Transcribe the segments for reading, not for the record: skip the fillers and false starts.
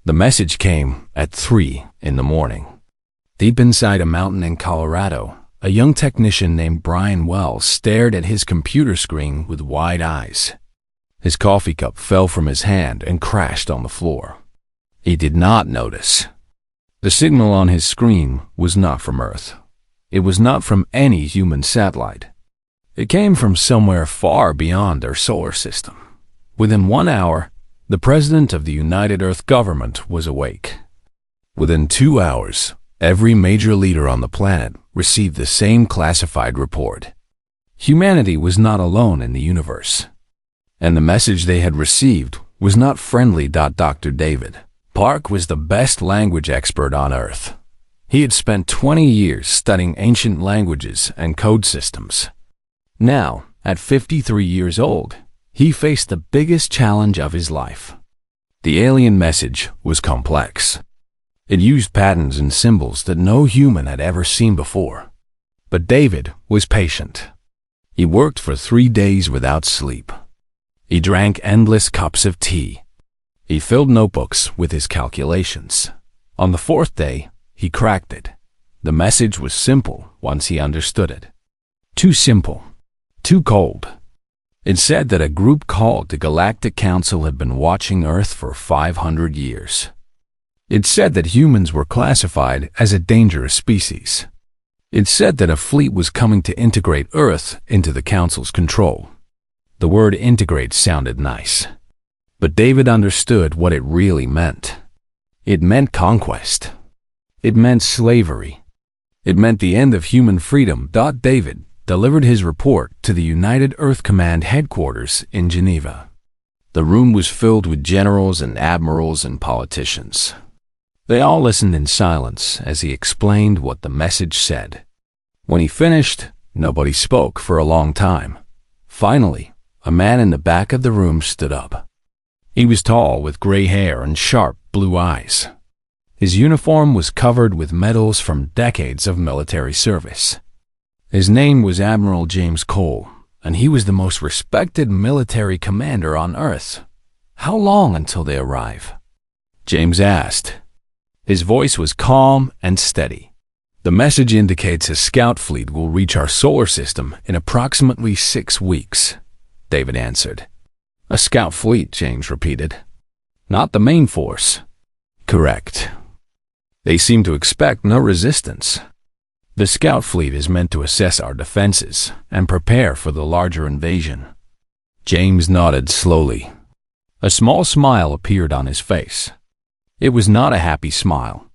The message came at 3 in the morning. Deep inside a mountain in Colorado, a young technician named Brian Wells stared at his computer screen with wide eyes. His coffee cup fell from his hand and crashed on the floor. He did not notice. The signal on his screen was not from Earth. It was not from any human satellite. It came from somewhere far beyond our solar system. Within 1 hour, the President of the United Earth Government was awake. Within 2 hours, every major leader on the planet received the same classified report. Humanity was not alone in the universe. And the message they had received was not friendly. Dr. David Park was the best language expert on Earth. He had spent 20 years studying ancient languages and code systems. Now, at 53 years old, he faced the biggest challenge of his life. The alien message was complex. It used patterns and symbols that no human had ever seen before. But David was patient. He worked for 3 days without sleep. He drank endless cups of tea. He filled notebooks with his calculations. On the 4th day, he cracked it. The message was simple once he understood it. Too simple. Too cold. It said that a group called the Galactic Council had been watching Earth for 500 years. It said that humans were classified as a dangerous species. It said that a fleet was coming to integrate Earth into the Council's control. The word integrate sounded nice. But David understood what it really meant. It meant conquest. It meant slavery. It meant the end of human freedom. David delivered his report to the United Earth Command headquarters in Geneva. The room was filled with generals and admirals and politicians. They all listened in silence as he explained what the message said. When he finished, nobody spoke for a long time. Finally, a man in the back of the room stood up. He was tall with gray hair and sharp blue eyes. His uniform was covered with medals from decades of military service. His name was Admiral James Cole, and he was the most respected military commander on Earth. How long until they arrive? James asked. His voice was calm and steady. The message indicates a scout fleet will reach our solar system in approximately 6 weeks, David answered. A scout fleet, James repeated. Not the main force. Correct. They seem to expect no resistance. The scout fleet is meant to assess our defenses and prepare for the larger invasion. James nodded slowly. A small smile appeared on his face. It was not a happy smile.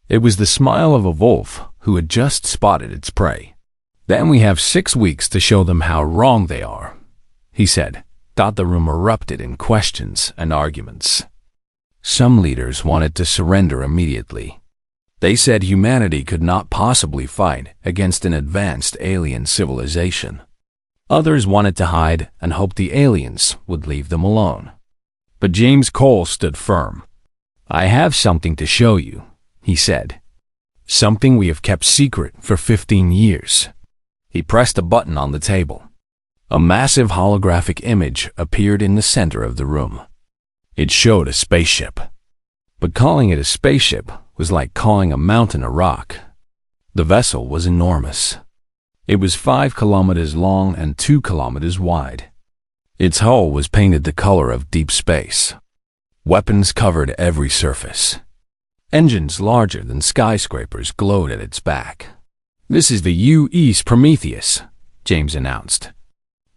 It was the smile of a wolf who had just spotted its prey. Then we have 6 weeks to show them how wrong they are, he said. The room erupted in questions and arguments. Some leaders wanted to surrender immediately. They said humanity could not possibly fight against an advanced alien civilization. Others wanted to hide and hoped the aliens would leave them alone. But James Cole stood firm. I have something to show you, he said. Something we have kept secret for 15 years. He pressed a button on the table. A massive holographic image appeared in the center of the room. It showed a spaceship. But calling it a spaceship was like calling a mountain a rock. The vessel was enormous. It was 5 kilometers long and 2 kilometers wide. Its hull was painted the color of deep space. Weapons covered every surface. Engines larger than skyscrapers glowed at its back. This is the U.S. Prometheus, James announced.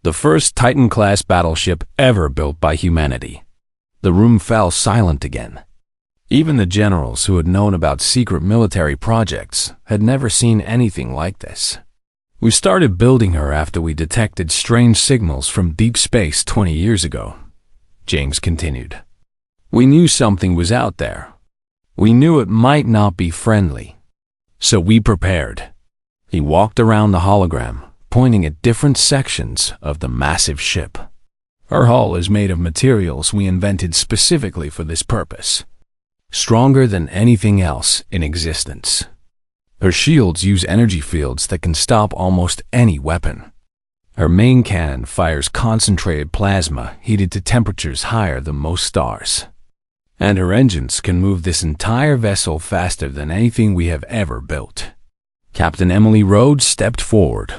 The first Titan-class battleship ever built by humanity. The room fell silent again. Even the generals who had known about secret military projects had never seen anything like this. We started building her after we detected strange signals from deep space 20 years ago, James continued. We knew something was out there. We knew it might not be friendly. So we prepared. He walked around the hologram, pointing at different sections of the massive ship. Her hull is made of materials we invented specifically for this purpose. Stronger than anything else in existence. Her shields use energy fields that can stop almost any weapon. Her main cannon fires concentrated plasma heated to temperatures higher than most stars. and her engines can move this entire vessel faster than anything we have ever built. Captain Emily Rhodes stepped forward.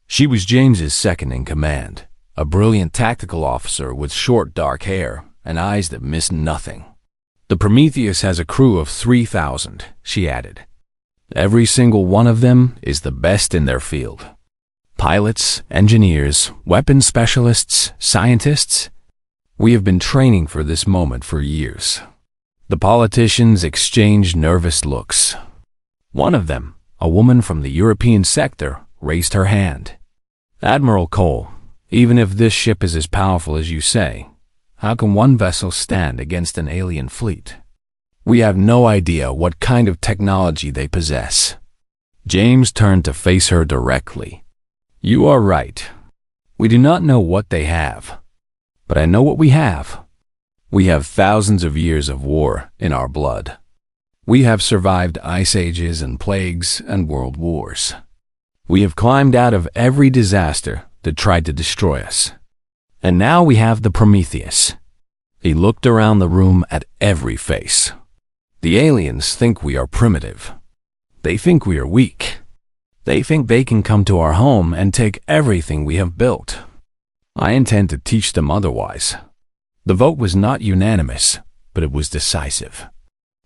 She was James's second in command, a brilliant tactical officer with short dark hair and eyes that missed nothing. The Prometheus has a crew of 3,000, she added. Every single one of them is the best in their field. Pilots, engineers, weapons specialists, scientists. We have been training for this moment for years. The politicians exchanged nervous looks. One of them, a woman from the European sector, raised her hand. Admiral Cole, even if this ship is as powerful as you say, how can one vessel stand against an alien fleet? We have no idea what kind of technology they possess. James turned to face her directly. You are right. We do not know what they have. But I know what we have. We have thousands of years of war in our blood. We have survived ice ages and plagues and world wars. We have climbed out of every disaster that tried to destroy us. And now we have the Prometheus. He looked around the room at every face. The aliens think we are primitive. They think we are weak. They think they can come to our home and take everything we have built. I intend to teach them otherwise. The vote was not unanimous, but it was decisive.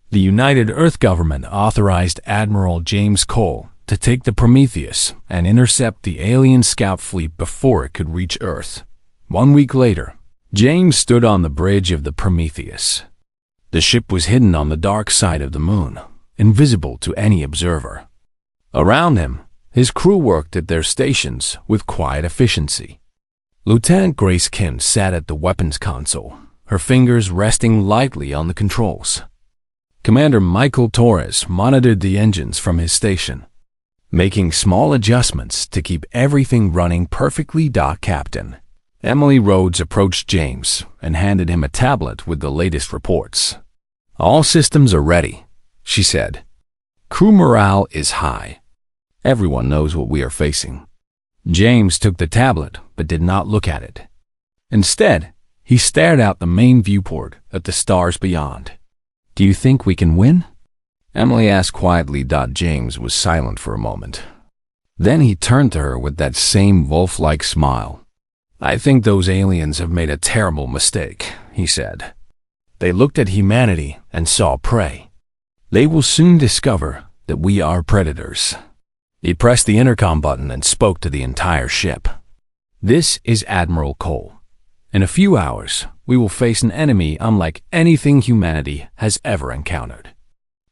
The United Earth government authorized Admiral James Cole to take the Prometheus and intercept the alien scout fleet before it could reach Earth. 1 week later, James stood on the bridge of the Prometheus. The ship was hidden on the dark side of the moon, invisible to any observer. Around him, his crew worked at their stations with quiet efficiency. Lieutenant Grace Kim sat at the weapons console, her fingers resting lightly on the controls. Commander Michael Torres monitored the engines from his station, making small adjustments to keep everything running perfectly. Captain Emily Rhodes approached James and handed him a tablet with the latest reports. All systems are ready, she said. Crew morale is high. Everyone knows what we are facing. James took the tablet but did not look at it. Instead, he stared out the main viewport at the stars beyond. Do you think we can win? Emily asked quietly. James was silent for a moment. Then he turned to her with that same wolf-like smile. I think those aliens have made a terrible mistake, he said. They looked at humanity and saw prey. They will soon discover that we are predators. He pressed the intercom button and spoke to the entire ship. This is Admiral Cole. In a few hours, we will face an enemy unlike anything humanity has ever encountered.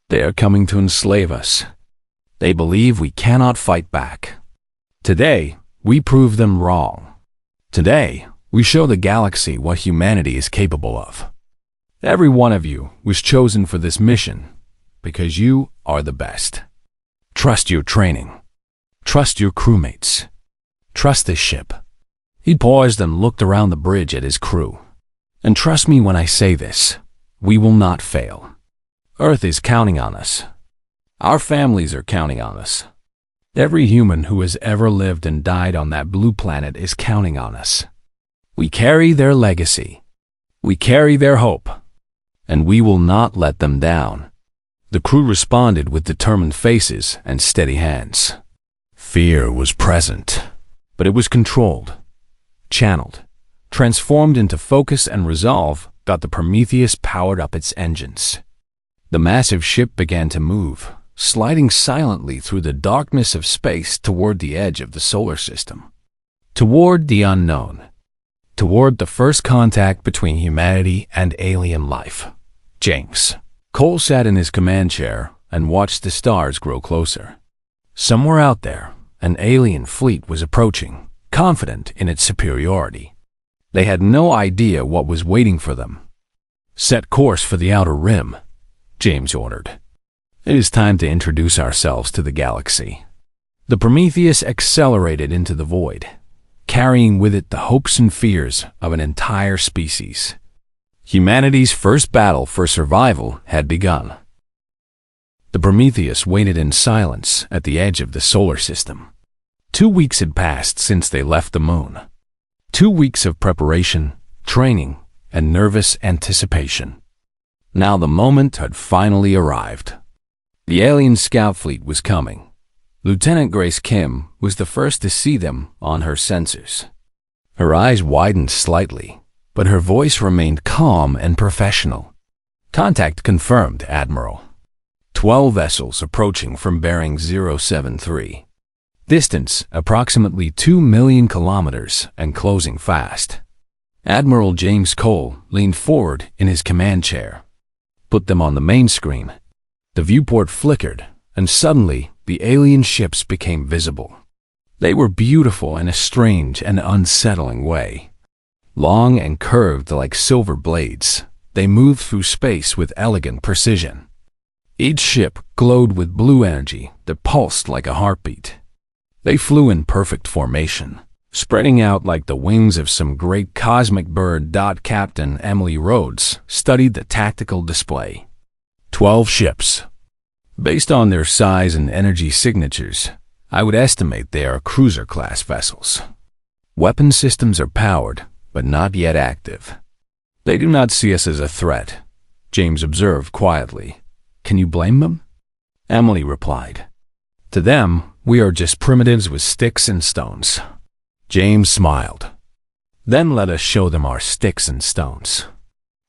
They are coming to enslave us. They believe we cannot fight back. Today, we prove them wrong. Today, we show the galaxy what humanity is capable of. Every one of you was chosen for this mission because you are the best. Trust your training. Trust your crewmates. Trust this ship. He paused and looked around the bridge at his crew. And trust me when I say this, we will not fail. Earth is counting on us. Our families are counting on us. Every human who has ever lived and died on that blue planet is counting on us. We carry their legacy. We carry their hope. And we will not let them down. The crew responded with determined faces and steady hands. Fear was present, but it was controlled, channeled, transformed into focus and resolve. The Prometheus powered up its engines. The massive ship began to move, sliding silently through the darkness of space toward the edge of the solar system, toward the unknown, toward the first contact between humanity and alien life. James Cole sat in his command chair and watched the stars grow closer. Somewhere out there, an alien fleet was approaching, confident in its superiority. They had no idea what was waiting for them. Set course for the outer rim, James ordered. It is time to introduce ourselves to the galaxy. The Prometheus accelerated into the void, carrying with it the hopes and fears of an entire species. Humanity's first battle for survival had begun. The Prometheus waited in silence at the edge of the solar system. 2 weeks had passed since they left the moon. 2 weeks of preparation, training, and nervous anticipation. Now the moment had finally arrived. The alien scout fleet was coming. Lieutenant Grace Kim was the first to see them on her sensors. Her eyes widened slightly, but her voice remained calm and professional. Contact confirmed, Admiral. 12 vessels approaching from bearing 073. Distance approximately 2 million kilometers and closing fast. Admiral James Cole leaned forward in his command chair. Put them on the main screen. The viewport flickered, and suddenly the alien ships became visible. They were beautiful in a strange and unsettling way. Long and curved like silver blades, they moved through space with elegant precision. Each ship glowed with blue energy that pulsed like a heartbeat. They flew in perfect formation, spreading out like the wings of some great cosmic bird. Captain Emily Rhodes studied the tactical display. 12 ships. Based on their size and energy signatures, I would estimate they are cruiser-class vessels. Weapon systems are powered, but not yet active. They do not see us as a threat, James observed quietly. Can you blame them? Emily replied. To them, we are just primitives with sticks and stones. James smiled. Then let us show them our sticks and stones.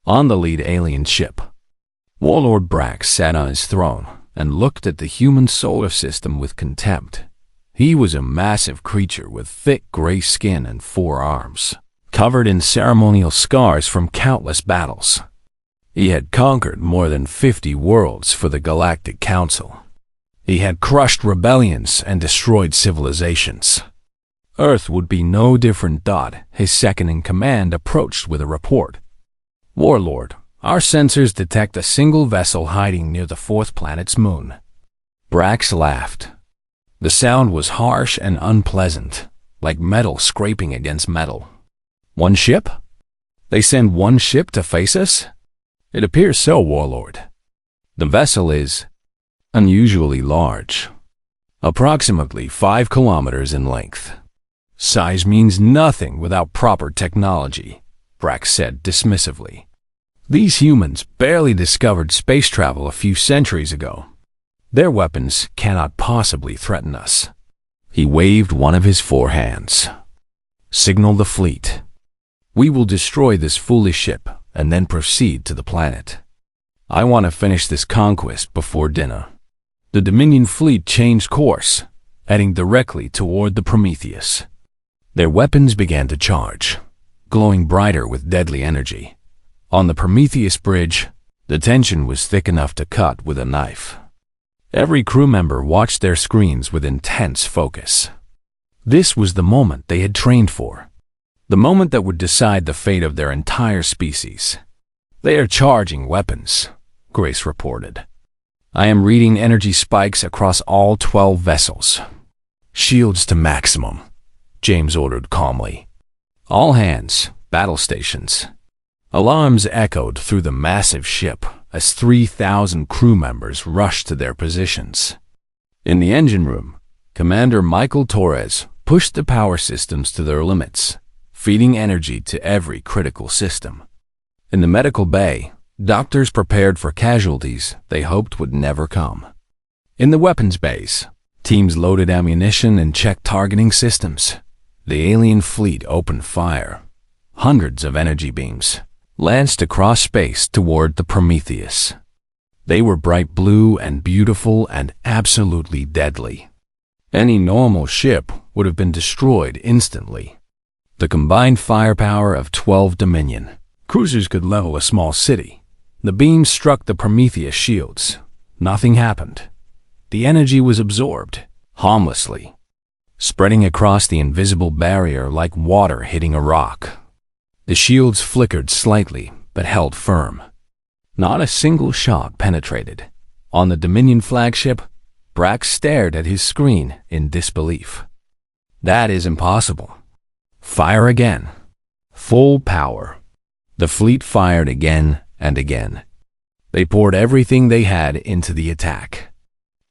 On the lead alien ship, Warlord Brax sat on his throne and looked at the human solar system with contempt. He was a massive creature with thick gray skin and 4 arms, covered in ceremonial scars from countless battles. He had conquered more than 50 worlds for the Galactic Council. He had crushed rebellions and destroyed civilizations. Earth would be no different. His second-in-command approached with a report. Warlord, our sensors detect a single vessel hiding near the 4th planet's moon. Brax laughed. The sound was harsh and unpleasant, like metal scraping against metal. One ship? They send one ship to face us? It appears so, Warlord. The vessel is unusually large, approximately 5 kilometers in length. Size means nothing without proper technology, Brax said dismissively. These humans barely discovered space travel a few centuries ago. Their weapons cannot possibly threaten us. He waved one of his 4 hands. Signal the fleet. We will destroy this foolish ship and then proceed to the planet. I want to finish this conquest before dinner. The Dominion fleet changed course, heading directly toward the Prometheus. Their weapons began to charge, glowing brighter with deadly energy. On the Prometheus bridge, the tension was thick enough to cut with a knife. Every crew member watched their screens with intense focus. This was the moment they had trained for. The moment that would decide the fate of their entire species. They are charging weapons, Grace reported. I am reading energy spikes across all 12 vessels. Shields to maximum, James ordered calmly. All hands, battle stations. Alarms echoed through the massive ship as 3,000 crew members rushed to their positions. In the engine room, Commander Michael Torres pushed the power systems to their limits, feeding energy to every critical system. In the medical bay, doctors prepared for casualties they hoped would never come. In the weapons bays, teams loaded ammunition and checked targeting systems. The alien fleet opened fire. Hundreds of energy beams lanced across space toward the Prometheus. They were bright blue and beautiful and absolutely deadly. Any normal ship would have been destroyed instantly. The combined firepower of 12 Dominion cruisers could level a small city. The beams struck the Prometheus shields. Nothing happened. The energy was absorbed, harmlessly, spreading across the invisible barrier like water hitting a rock. The shields flickered slightly, but held firm. Not a single shot penetrated. On the Dominion flagship, Brax stared at his screen in disbelief. That is impossible. Fire again. Full power. The fleet fired again and again. They poured everything they had into the attack.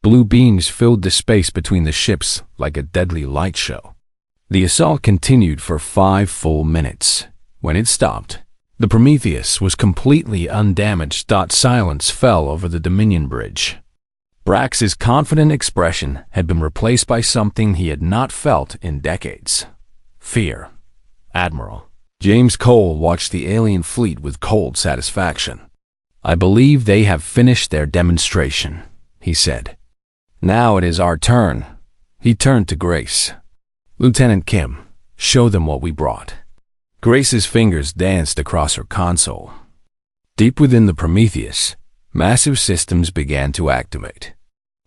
Blue beams filled the space between the ships like a deadly light show. The assault continued for 5 full minutes. When it stopped, The Prometheus was completely undamaged. Silence fell over the Dominion Bridge. Brax's confident expression had been replaced by something he had not felt in decades. Fear. Admiral James Cole watched the alien fleet with cold satisfaction. "I believe they have finished their demonstration," he said. "Now it is our turn." He turned to Grace. "Lieutenant Kim, show them what we brought." Grace's fingers danced across her console. Deep within the Prometheus, massive systems began to activate.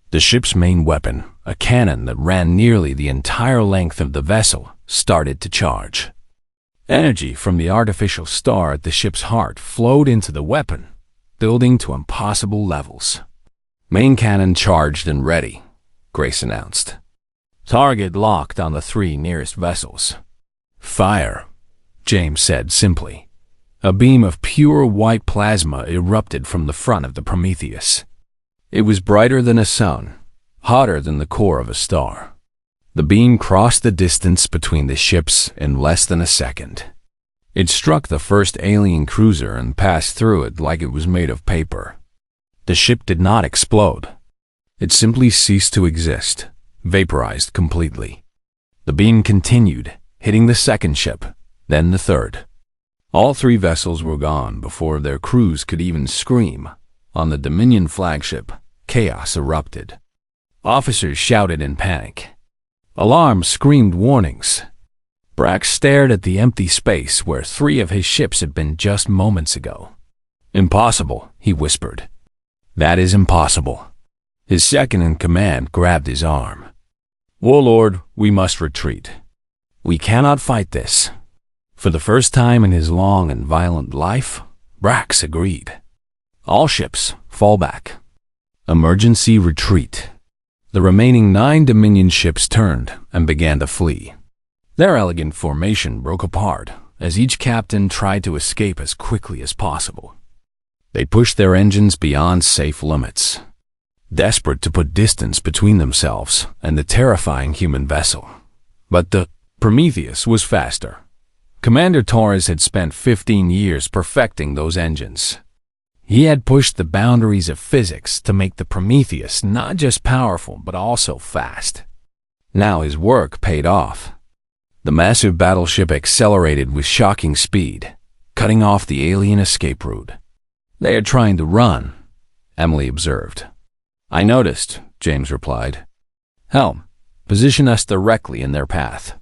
The ship's main weapon, a cannon that ran nearly the entire length of the vessel, started to charge. Energy from the artificial star at the ship's heart flowed into the weapon, building to impossible levels. "Main cannon charged and ready," Grace announced. "Target locked on the 3 nearest vessels." "Fire," James said simply. A beam of pure white plasma erupted from the front of the Prometheus. It was brighter than a sun, hotter than the core of a star. The beam crossed the distance between the ships in less than a second. It struck the first alien cruiser and passed through it like it was made of paper. The ship did not explode. It simply ceased to exist, vaporized completely. The beam continued, hitting the second ship, then the third. All 3 vessels were gone before their crews could even scream. On the Dominion flagship, chaos erupted. Officers shouted in panic. Alarms screamed warnings. Brax stared at the empty space where 3 of his ships had been just moments ago. "Impossible," he whispered. "That is impossible." His second-in-command grabbed his arm. "Warlord, we must retreat. We cannot fight this." For the first time in his long and violent life, Brax agreed. "All ships, fall back. Emergency retreat." The remaining 9 Dominion ships turned and began to flee. Their elegant formation broke apart as each captain tried to escape as quickly as possible. They pushed their engines beyond safe limits, desperate to put distance between themselves and the terrifying human vessel. But the Prometheus was faster. Commander Torres had spent 15 years perfecting those engines. He had pushed the boundaries of physics to make the Prometheus not just powerful but also fast. Now his work paid off. The massive battleship accelerated with shocking speed, cutting off the alien escape route. "They are trying to run," Emily observed. "I noticed," James replied. "Helm, position us directly in their path.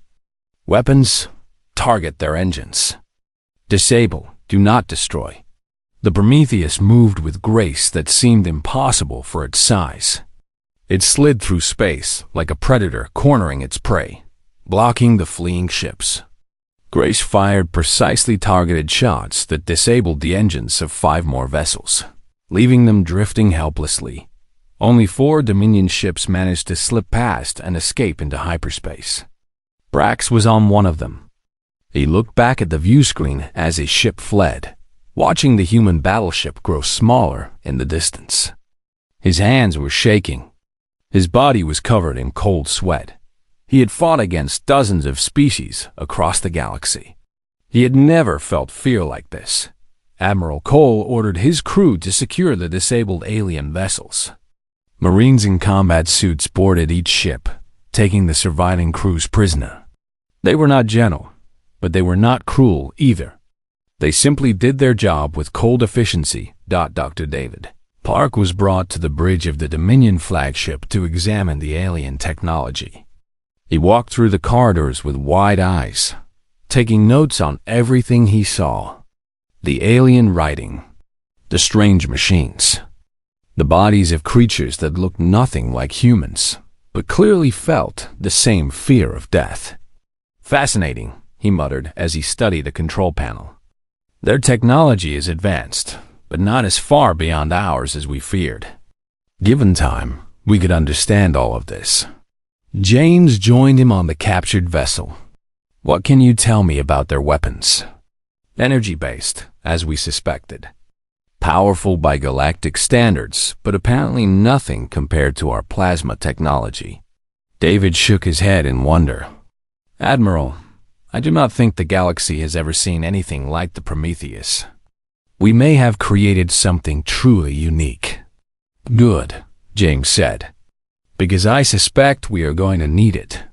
Weapons, target their engines. Disable, do not destroy." The Prometheus moved with grace that seemed impossible for its size. It slid through space like a predator cornering its prey, blocking the fleeing ships. Grace fired precisely targeted shots that disabled the engines of 5 more vessels, leaving them drifting helplessly. Only 4 Dominion ships managed to slip past and escape into hyperspace. Brax was on one of them. He looked back at the view screen as his ship fled, watching the human battleship grow smaller in the distance. His hands were shaking. His body was covered in cold sweat. He had fought against dozens of species across the galaxy. He had never felt fear like this. Admiral Cole ordered his crew to secure the disabled alien vessels. Marines in combat suits boarded each ship, taking the surviving crews prisoner. They were not gentle, but they were not cruel either. They simply did their job with cold efficiency. Dr. David Park was brought to the bridge of the Dominion flagship to examine the alien technology. He walked through the corridors with wide eyes, taking notes on everything he saw. The alien writing, the strange machines, the bodies of creatures that looked nothing like humans, but clearly felt the same fear of death. "Fascinating," he muttered as he studied the control panel. "Their technology is advanced, but not as far beyond ours as we feared. Given time, we could understand all of this." James joined him on the captured vessel. "What can you tell me about their weapons?" "Energy-based, as we suspected. Powerful by galactic standards, but apparently nothing compared to our plasma technology." David shook his head in wonder. "Admiral, I do not think the galaxy has ever seen anything like the Prometheus. We may have created something truly unique." "Good," James said, "because I suspect we are going to need it."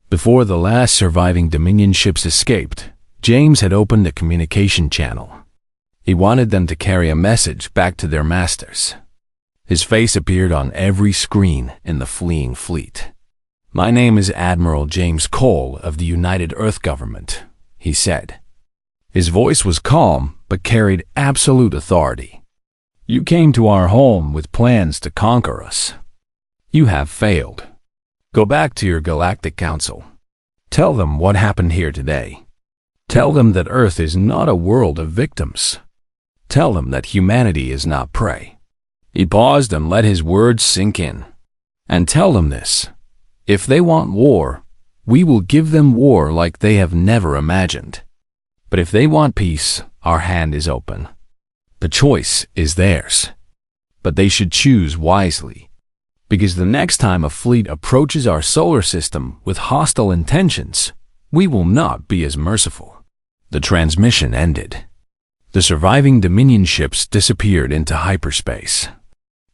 Before the last surviving Dominion ships escaped, James had opened a communication channel. He wanted them to carry a message back to their masters. His face appeared on every screen in the fleeing fleet. "My name is Admiral James Cole of the United Earth Government," he said. His voice was calm but carried absolute authority. "You came to our home with plans to conquer us. You have failed. Go back to your Galactic Council. Tell them what happened here today. Tell them that Earth is not a world of victims. Tell them that humanity is not prey." He paused and let his words sink in. "And tell them this. If they want war, we will give them war like they have never imagined. But if they want peace, our hand is open. The choice is theirs. But they should choose wisely. Because the next time a fleet approaches our solar system with hostile intentions, we will not be as merciful." The transmission ended. The surviving Dominion ships disappeared into hyperspace,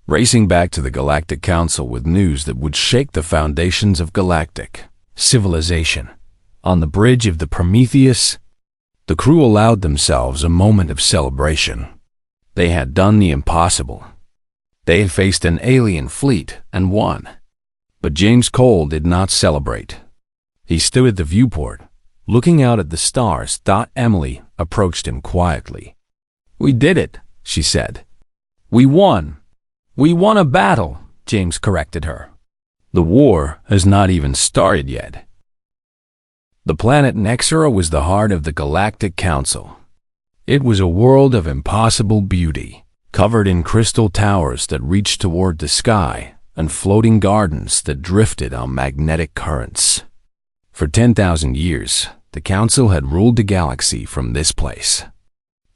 racing back to the Galactic Council with news that would shake the foundations of galactic civilization. On the bridge of the Prometheus, the crew allowed themselves a moment of celebration. They had done the impossible. They had faced an alien fleet and won. But James Cole did not celebrate. He stood at the viewport, looking out at the stars. Emily approached him quietly. "We did it," she said. "We won." "We won a battle," James corrected her. "The war has not even started yet." The planet Nexera was the heart of the Galactic Council. It was a world of impossible beauty, covered in crystal towers that reached toward the sky and floating gardens that drifted on magnetic currents. For 10,000 years, the Council had ruled the galaxy from this place.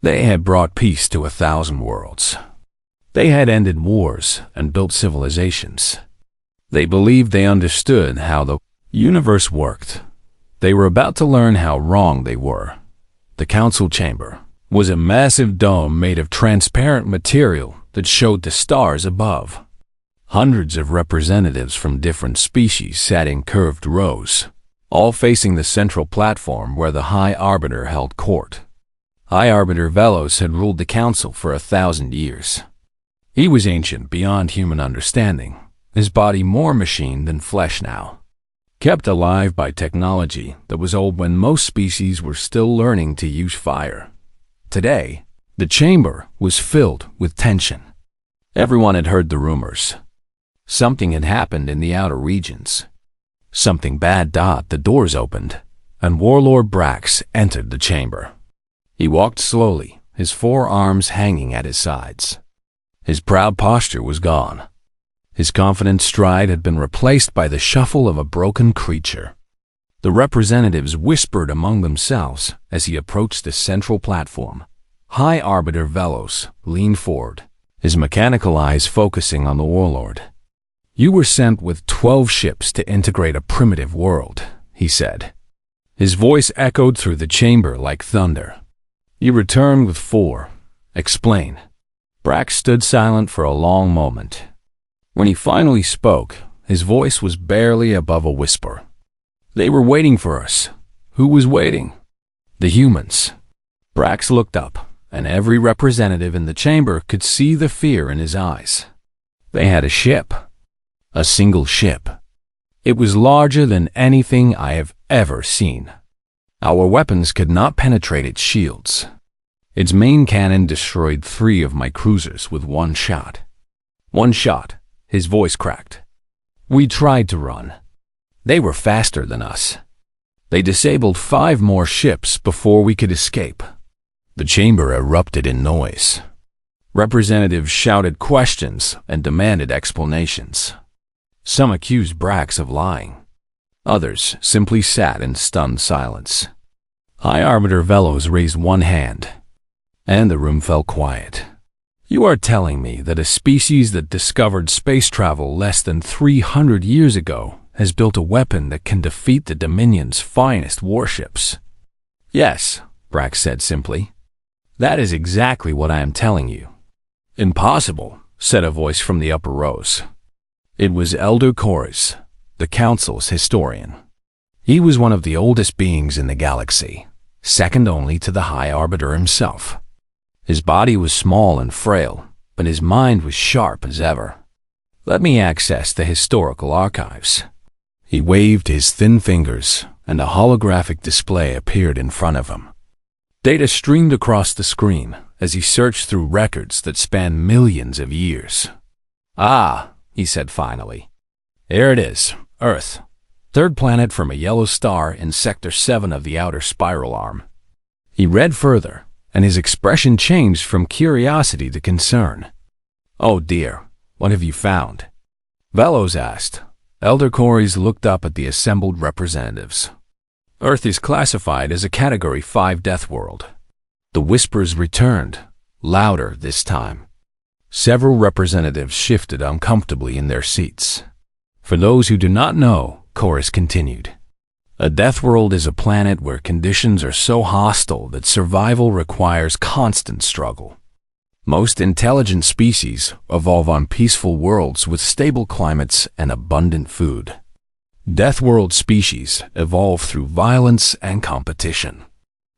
They had brought peace to 1,000 worlds. They had ended wars and built civilizations. They believed they understood how the universe worked. They were about to learn how wrong they were. The Council Chamber was a massive dome made of transparent material that showed the stars above. Hundreds of representatives from different species sat in curved rows, all facing the central platform where the High Arbiter held court. High Arbiter Velos had ruled the Council for 1,000 years. He was ancient beyond human understanding, his body more machine than flesh now, kept alive by technology that was old when most species were still learning to use fire. Today, the chamber was filled with tension. Everyone had heard the rumors. Something had happened in the outer regions. Something bad. The doors opened, and Warlord Brax entered the chamber. He walked slowly, his forearms hanging at his sides. His proud posture was gone. His confident stride had been replaced by the shuffle of a broken creature. The representatives whispered among themselves as he approached the central platform. High Arbiter Velos leaned forward, his mechanical eyes focusing on the warlord. "You were sent with 12 ships to integrate a primitive world," he said. His voice echoed through the chamber like thunder. "You returned with 4. Explain." Brax stood silent for a long moment. When he finally spoke, his voice was barely above a whisper. "They were waiting for us." "Who was waiting?" "The humans." Brax looked up, and every representative in the chamber could see the fear in his eyes. They had a ship. A single ship. It was larger than anything I have ever seen. Our weapons could not penetrate its shields. Its main cannon destroyed 3 of my cruisers with one shot. One shot, his voice cracked. We tried to run. They were faster than us. They disabled 5 more ships before we could escape. The chamber erupted in noise. Representatives shouted questions and demanded explanations. Some accused Brax of lying. Others simply sat in stunned silence. High Arbiter Velos raised one hand, and the room fell quiet. "You are telling me that a species that discovered space travel less than 300 years ago has built a weapon that can defeat the Dominion's finest warships?" Yes, Brax said simply. That is exactly what I am telling you. Impossible, said a voice from the upper rows. It was Elder Chorus, the Council's historian. He was one of the oldest beings in the galaxy, second only to the High Arbiter himself. His body was small and frail, but his mind was sharp as ever. Let me access the historical archives. He waved his thin fingers, and a holographic display appeared in front of him. Data streamed across the screen as he searched through records that spanned millions of years. Ah, he said finally. Here it is, Earth. Third planet from a yellow star in Sector 7 of the outer spiral arm. He read further, and his expression changed from curiosity to concern. Oh dear, what have you found? Velos asked. Elder Corys looked up at the assembled representatives. Earth is classified as a Category 5 death world. The whispers returned, louder this time. Several representatives shifted uncomfortably in their seats. For those who do not know, Chorus continued, a death world is a planet where conditions are so hostile that survival requires constant struggle. Most intelligent species evolve on peaceful worlds with stable climates and abundant food. Death world species evolve through violence and competition.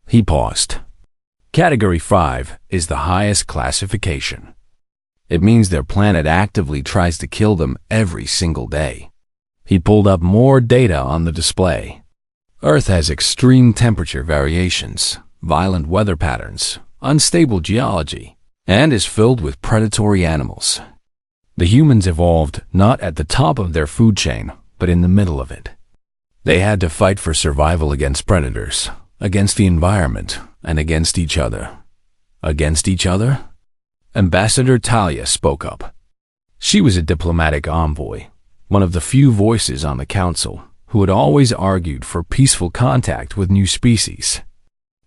He paused. Category 5 is the highest classification. It means their planet actively tries to kill them every single day. He pulled up more data on the display. Earth has extreme temperature variations, violent weather patterns, unstable geology, and is filled with predatory animals. The humans evolved not at the top of their food chain, but in the middle of it. They had to fight for survival against predators, against the environment, and against each other. Against each other? Ambassador Talia spoke up. She was a diplomatic envoy, one of the few voices on the council who had always argued for peaceful contact with new species.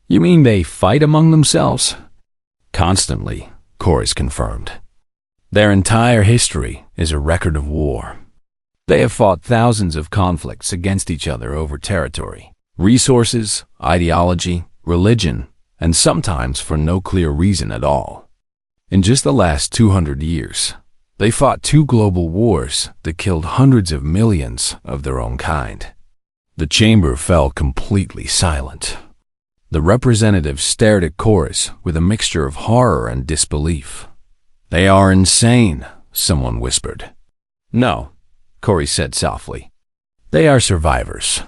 You mean they fight among themselves? Constantly, Chorus confirmed. Their entire history is a record of war. They have fought thousands of conflicts against each other over territory, resources, ideology, religion, and sometimes for no clear reason at all. In just the last 200 years, they fought 2 global wars that killed hundreds of millions of their own kind. The chamber fell completely silent. The representatives stared at Chorus with a mixture of horror and disbelief. They are insane, someone whispered. No, Corey said softly. They are survivors.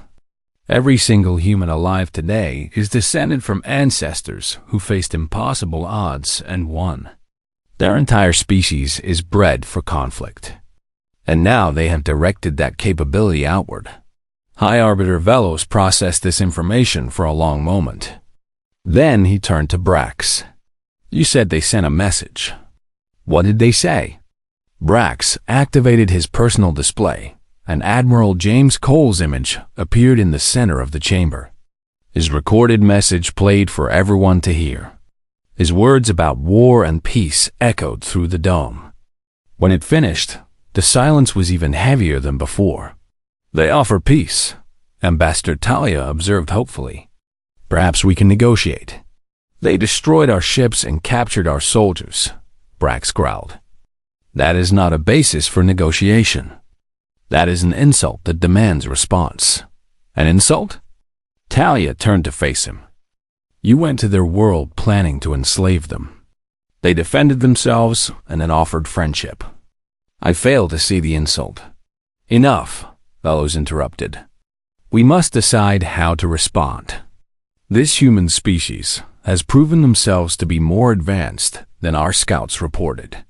Every single human alive today is descended from ancestors who faced impossible odds and won. Their entire species is bred for conflict. And now they have directed that capability outward. High Arbiter Velos processed this information for a long moment. Then he turned to Brax. You said they sent a message. What did they say? Brax activated his personal display, and Admiral James Cole's image appeared in the center of the chamber. His recorded message played for everyone to hear. His words about war and peace echoed through the dome. When it finished, the silence was even heavier than before. They offer peace, Ambassador Talia observed hopefully. Perhaps we can negotiate. They destroyed our ships and captured our soldiers, Brax growled. That is not a basis for negotiation. That is an insult that demands response. An insult? Talia turned to face him. You went to their world planning to enslave them. They defended themselves and then offered friendship. I fail to see the insult. Enough, Velos interrupted. We must decide how to respond. This human species has proven themselves to be more advanced than our scouts reported.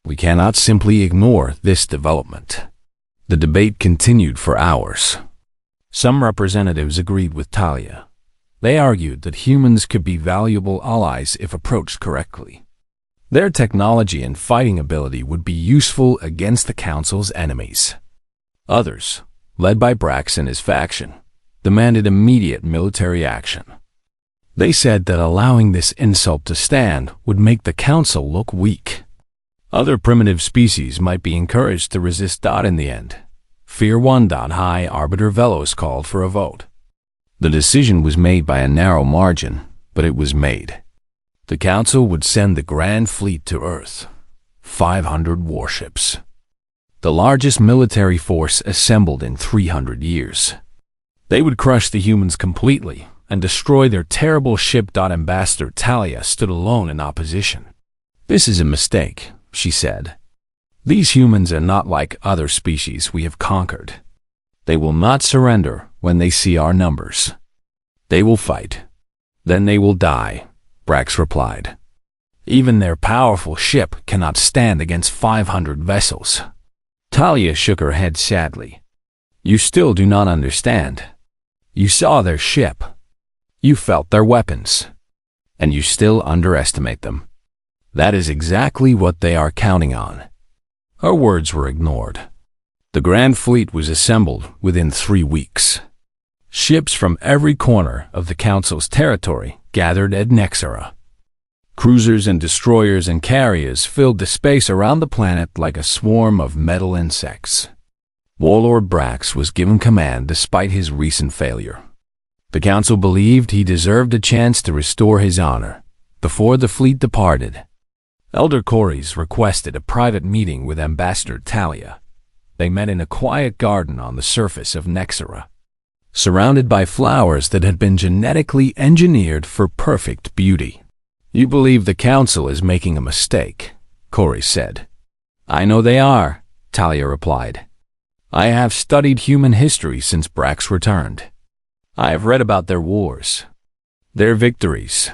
We cannot simply ignore this development. The debate continued for hours. Some representatives agreed with Talia. They argued that humans could be valuable allies if approached correctly. Their technology and fighting ability would be useful against the Council's enemies. Others, led by Brax and his faction, demanded immediate military action. They said that allowing this insult to stand would make the Council look weak. Other primitive species might be encouraged to resist. In the end, Fear 1. High Arbiter Velos called for a vote. The decision was made by a narrow margin, but it was made. The Council would send the Grand Fleet to Earth, 500 warships. The largest military force assembled in 300 years. They would crush the humans completely and destroy their terrible ship. Ambassador Talia stood alone in opposition. "This is a mistake," she said. "These humans are not like other species we have conquered. They will not surrender when they see our numbers. They will fight. Then they will die," Brax replied. "Even their powerful ship cannot stand against 500 vessels." Talia shook her head sadly. "You still do not understand. You saw their ship. You felt their weapons. And you still underestimate them. That is exactly what they are counting on." Her words were ignored. The Grand Fleet was assembled within 3 weeks. Ships from every corner of the Council's territory gathered at Nexera. Cruisers and destroyers and carriers filled the space around the planet like a swarm of metal insects. Warlord Brax was given command despite his recent failure. The Council believed he deserved a chance to restore his honor before the fleet departed. Elder Corys requested a private meeting with Ambassador Talia. They met in a quiet garden on the surface of Nexera, surrounded by flowers that had been genetically engineered for perfect beauty. "You believe the Council is making a mistake," Corys said. "I know they are," Talia replied. "I have studied human history since Brax returned. I have read about their wars, their victories,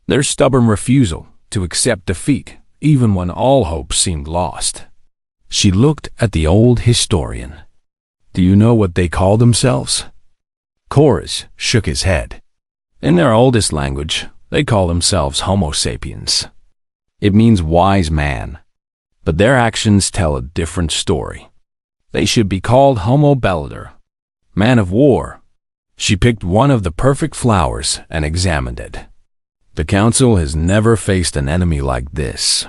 their stubborn refusal to accept defeat even when all hope seemed lost." She looked at the old historian. "Do you know what they call themselves?" Corys shook his head. "In their oldest language, they call themselves Homo sapiens. It means wise man. But their actions tell a different story. They should be called Homo Bellator, man of war." She picked one of the perfect flowers and examined it. "The Council has never faced an enemy like this.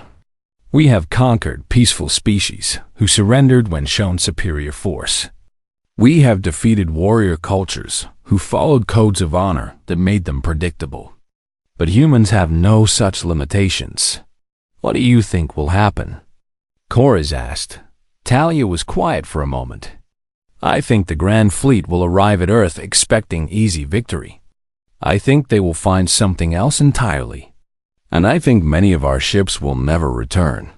We have conquered peaceful species who surrendered when shown superior force. We have defeated warrior cultures who followed codes of honor that made them predictable. But humans have no such limitations. What do you think will happen?" Corys asked. Talia was quiet for a moment. "I think the Grand Fleet will arrive at Earth expecting easy victory. I think they will find something else entirely. And I think many of our ships will never return."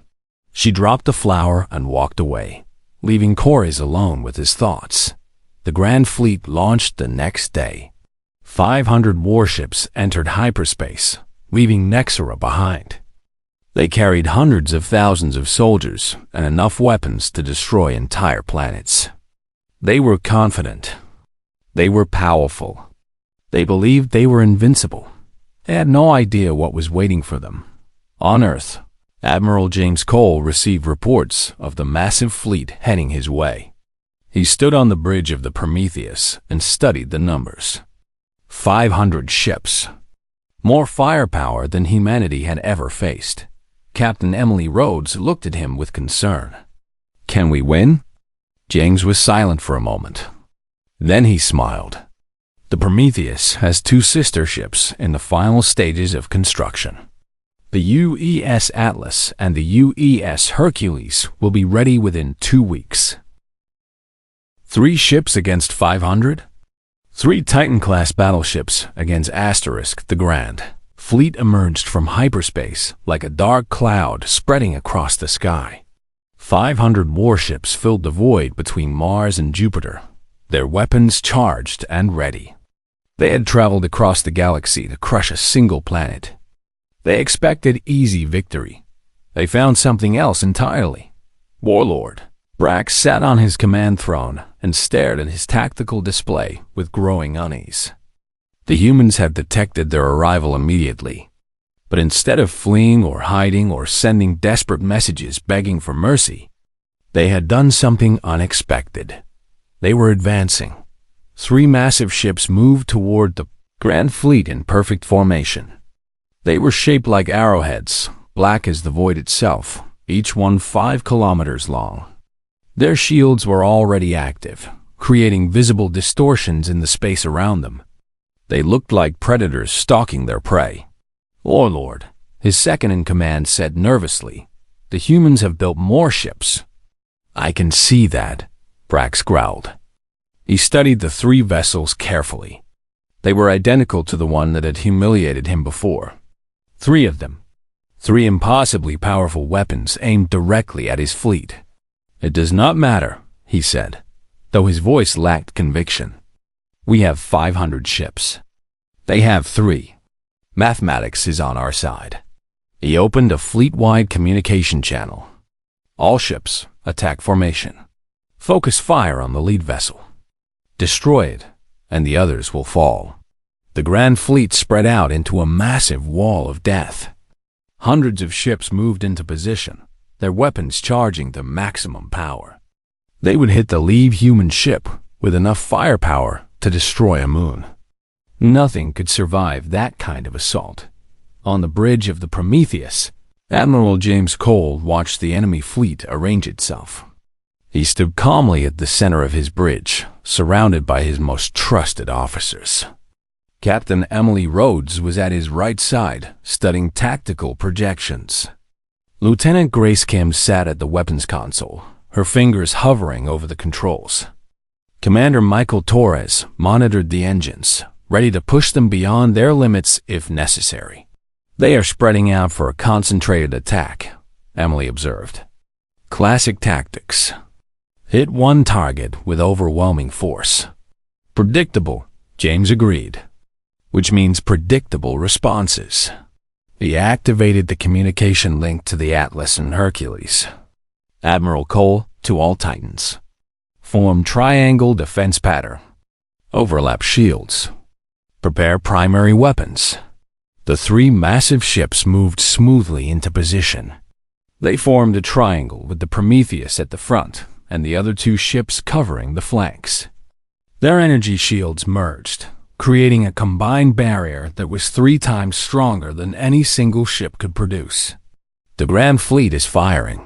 She dropped the flower and walked away, leaving Corys alone with his thoughts. The Grand Fleet launched the next day. 500 warships entered hyperspace, leaving Nexera behind. They carried hundreds of thousands of soldiers and enough weapons to destroy entire planets. They were confident. They were powerful. They believed they were invincible. They had no idea what was waiting for them. On Earth, Admiral James Cole received reports of the massive fleet heading his way. He stood on the bridge of the Prometheus and studied the numbers. 500 ships. More firepower than humanity had ever faced. Captain Emily Rhodes looked at him with concern. "Can we win?" James was silent for a moment. Then he smiled. "The Prometheus has 2 sister ships in the final stages of construction. The UES Atlas and the UES Hercules will be ready within 2 weeks. 3 ships against 500? 3 Titan-class battleships against Asterisk the Grand." Fleet emerged from hyperspace like a dark cloud spreading across the sky. 500 warships filled the void between Mars and Jupiter, their weapons charged and ready. They had traveled across the galaxy to crush a single planet. They expected easy victory. They found something else entirely. Warlord Brax sat on his command throne and stared at his tactical display with growing unease. The humans had detected their arrival immediately. But instead of fleeing or hiding or sending desperate messages begging for mercy, they had done something unexpected. They were advancing. 3 massive ships moved toward the Grand Fleet in perfect formation. They were shaped like arrowheads, black as the void itself, each one 5 kilometers long. Their shields were already active, creating visible distortions in the space around them. They looked like predators stalking their prey. "Warlord," his second-in-command said nervously, "the humans have built more ships." "I can see that," Brax growled. He studied the 3 vessels carefully. They were identical to the one that had humiliated him before. 3 of them. 3 impossibly powerful weapons aimed directly at his fleet. "It does not matter," he said, though his voice lacked conviction. "We have 500 ships. They have 3. Mathematics is on our side." He opened a fleet-wide communication channel. "All ships, attack formation. Focus fire on the lead vessel. Destroy it, and the others will fall." The Grand Fleet spread out into a massive wall of death. Hundreds of ships moved into position, their weapons charging to maximum power. They would hit the lead human ship with enough firepower to destroy a moon. Nothing could survive that kind of assault. On the bridge of the Prometheus, Admiral James Cole watched the enemy fleet arrange itself. He stood calmly at the center of his bridge, surrounded by his most trusted officers. Captain Emily Rhodes was at his right side, studying tactical projections. Lieutenant Grace Kim sat at the weapons console, her fingers hovering over the controls. Commander Michael Torres monitored the engines, ready to push them beyond their limits if necessary. "They are spreading out for a concentrated attack," Emily observed. "Classic tactics. Hit one target with overwhelming force." "Predictable," James agreed. "Which means predictable responses." He activated the communication link to the Atlas and Hercules. "Admiral Cole, to all Titans. Form triangle defense pattern. Overlap shields. Prepare primary weapons." The 3 massive ships moved smoothly into position. They formed a triangle with the Prometheus at the front and the other 2 ships covering the flanks. Their energy shields merged, creating a combined barrier that was 3 times stronger than any single ship could produce. "The Grand Fleet is firing,"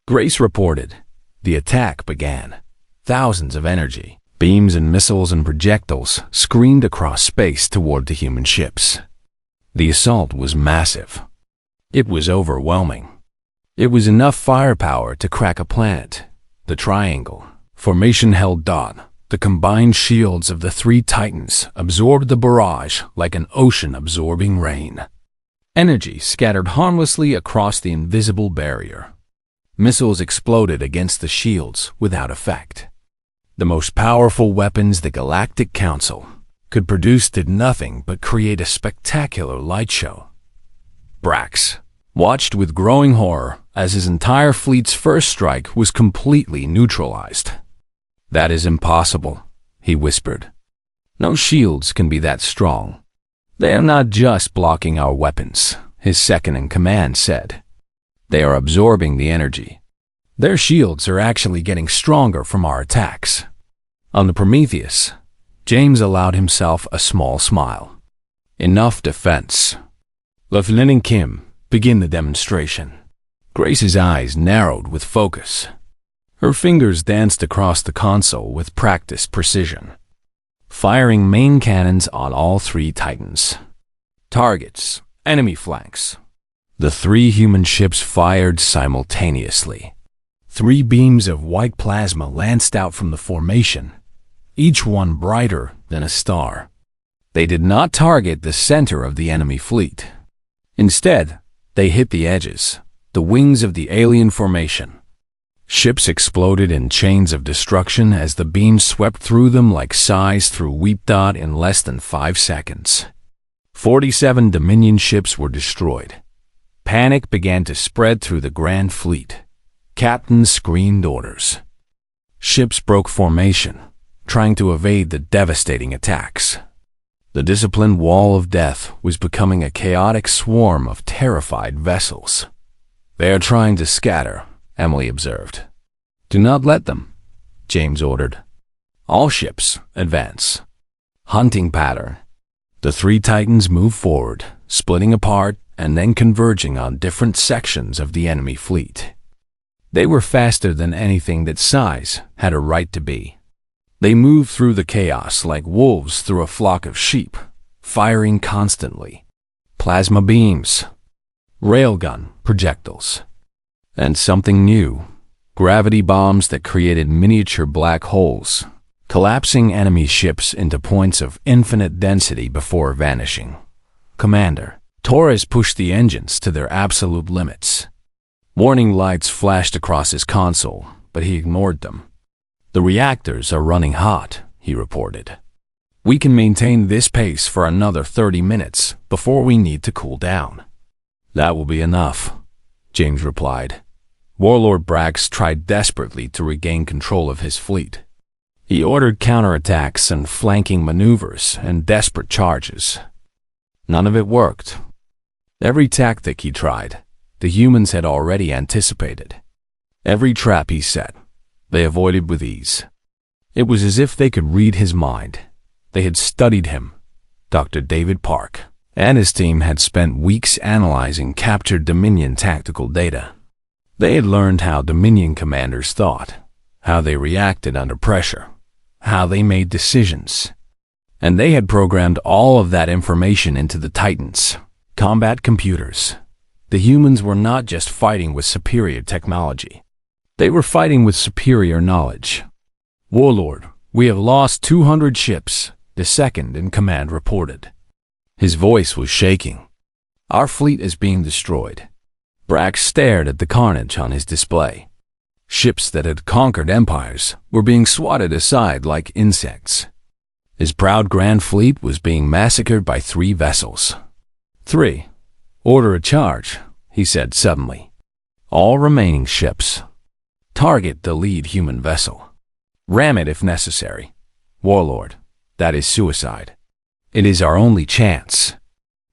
Grace reported. The attack began. Thousands of energy, beams and missiles and projectiles screamed across space toward the human ships. The assault was massive. It was overwhelming. It was enough firepower to crack a planet. The triangle formation held dot. The combined shields of the 3 Titans absorbed the barrage like an ocean absorbing rain. Energy scattered harmlessly across the invisible barrier. Missiles exploded against the shields without effect. The most powerful weapons the Galactic Council could produce did nothing but create a spectacular light show. Brax watched with growing horror as his entire fleet's first strike was completely neutralized. "That is impossible," he whispered. "No shields can be that strong." "They are not just blocking our weapons," his second-in-command said. "They are absorbing the energy. Their shields are actually getting stronger from our attacks." On the Prometheus, James allowed himself a small smile. "Enough defense. Lieutenant Kim, begin the demonstration." Grace's eyes narrowed with focus. Her fingers danced across the console with practiced precision, firing main cannons on all 3 Titans. Targets, enemy flanks. The 3 human ships fired simultaneously. 3 beams of white plasma lanced out from the formation, each one brighter than a star. They did not target the center of the enemy fleet. Instead, they hit the edges, the wings of the alien formation. Ships exploded in chains of destruction as the beams swept through them like sighs through wheat dot in less than 5 seconds. 47 Dominion ships were destroyed. Panic began to spread through the Grand Fleet. Captains screamed orders. Ships broke formation, trying to evade the devastating attacks. The disciplined wall of death was becoming a chaotic swarm of terrified vessels. "They are trying to scatter," Emily observed. "Do not let them," James ordered. "All ships, advance." Hunting pattern. The 3 Titans moved forward, splitting apart and then converging on different sections of the enemy fleet. They were faster than anything that size had a right to be. They moved through the chaos like wolves through a flock of sheep, firing constantly. Plasma beams, railgun projectiles, and something new, gravity bombs that created miniature black holes, collapsing enemy ships into points of infinite density before vanishing. Commander, Torres pushed the engines to their absolute limits. Warning lights flashed across his console, but he ignored them. The reactors are running hot, he reported. We can maintain this pace for another 30 minutes before we need to cool down. That will be enough, James replied. Warlord Brax tried desperately to regain control of his fleet. He ordered counterattacks and flanking maneuvers and desperate charges. None of it worked. Every tactic he tried, the humans had already anticipated. Every trap he set, they avoided with ease. It was as if they could read his mind. They had studied him, Dr. David Park, and his team had spent weeks analyzing captured Dominion tactical data. They had learned how Dominion commanders thought, how they reacted under pressure, how they made decisions. And they had programmed all of that information into the Titans, combat computers. The humans were not just fighting with superior technology. They were fighting with superior knowledge. Warlord, we have lost 200 ships, the second in command reported. His voice was shaking. Our fleet is being destroyed. Brax stared at the carnage on his display. Ships that had conquered empires were being swatted aside like insects. His proud grand fleet was being massacred by 3 vessels. 3. Order a charge, he said suddenly. All remaining ships. Target the lead human vessel. Ram it if necessary. Warlord, that is suicide. It is our only chance.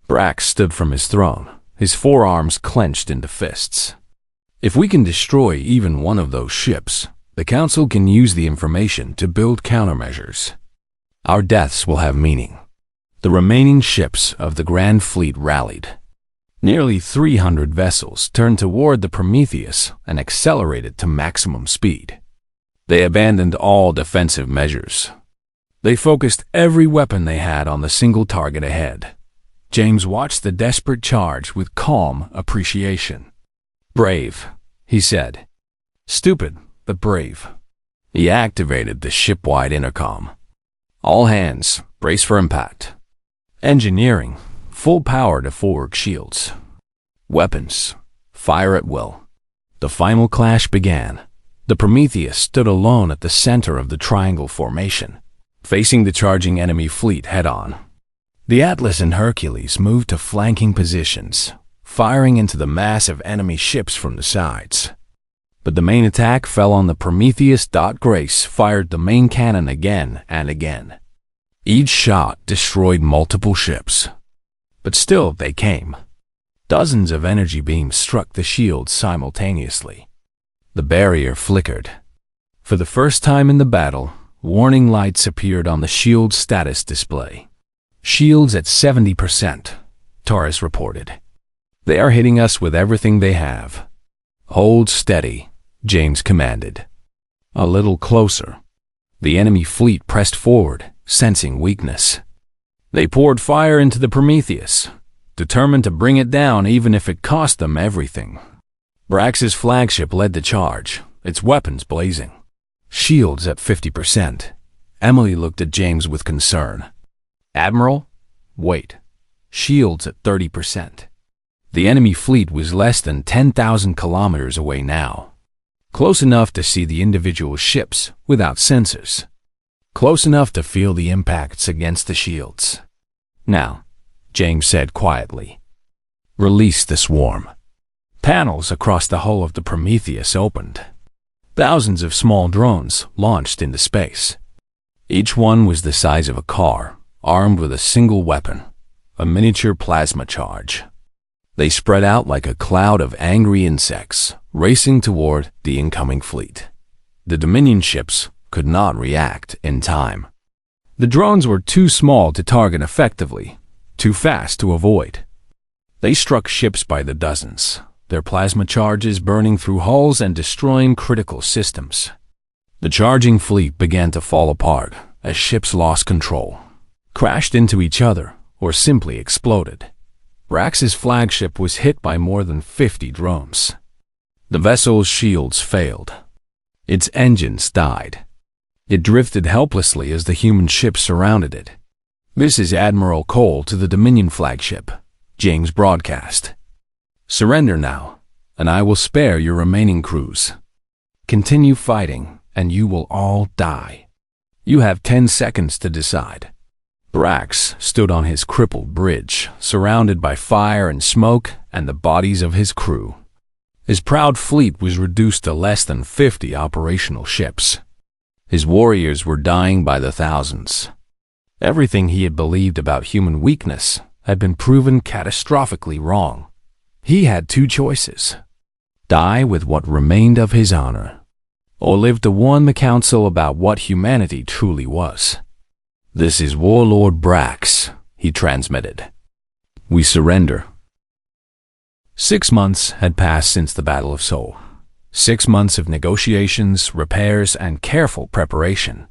Brax stood from his throne, his forearms clenched into fists. If we can destroy even one of those ships, the Council can use the information to build countermeasures. Our deaths will have meaning. The remaining ships of the Grand Fleet rallied. Nearly 300 vessels turned toward the Prometheus and accelerated to maximum speed. They abandoned all defensive measures. They focused every weapon they had on the single target ahead. James watched the desperate charge with calm appreciation. Brave, he said. Stupid, but brave. He activated the ship-wide intercom. All hands, brace for impact. Engineering, full power to forward shields. Weapons, fire at will. The final clash began. The Prometheus stood alone at the center of the triangle formation, facing the charging enemy fleet head-on. The Atlas and Hercules moved to flanking positions, firing into the massive enemy ships from the sides. But the main attack fell on the Prometheus. Grace fired the main cannon again and again. Each shot destroyed multiple ships. But still they came. Dozens of energy beams struck the shields simultaneously. The barrier flickered. For the first time in the battle, warning lights appeared on the shield status display. Shields at 70%, Torres reported. They are hitting us with everything they have. Hold steady, James commanded. A little closer. The enemy fleet pressed forward, sensing weakness. They poured fire into the Prometheus, determined to bring it down even if it cost them everything. Brax's flagship led the charge, its weapons blazing. Shields at 50%. Emily looked at James with concern. Admiral? Wait. Shields at 30%. The enemy fleet was less than 10,000 kilometers away now. Close enough to see the individual ships without sensors. Close enough to feel the impacts against the shields. Now, James said quietly, release the swarm. Panels across the hull of the Prometheus opened. Thousands of small drones launched into space. Each one was the size of a car, armed with a single weapon, a miniature plasma charge. They spread out like a cloud of angry insects, racing toward the incoming fleet. The Dominion ships could not react in time. The drones were too small to target effectively, too fast to avoid. They struck ships by the dozens, their plasma charges burning through hulls and destroying critical systems. The charging fleet began to fall apart as ships lost control, crashed into each other, or simply exploded. Brax's flagship was hit by more than 50 drones. The vessel's shields failed. Its engines died. It drifted helplessly as the human ship surrounded it. "This is Admiral Cole to the Dominion flagship," James broadcast. "Surrender now, and I will spare your remaining crews. Continue fighting, and you will all die. You have 10 seconds to decide." Brax stood on his crippled bridge, surrounded by fire and smoke and the bodies of his crew. His proud fleet was reduced to less than 50 operational ships. His warriors were dying by the thousands. Everything he had believed about human weakness had been proven catastrophically wrong. He had two choices: die with what remained of his honor, or live to warn the Council about what humanity truly was. "This is Warlord Brax," he transmitted. "We surrender." 6 months had passed since the Battle of Seoul. 6 months of negotiations, repairs, and careful preparation.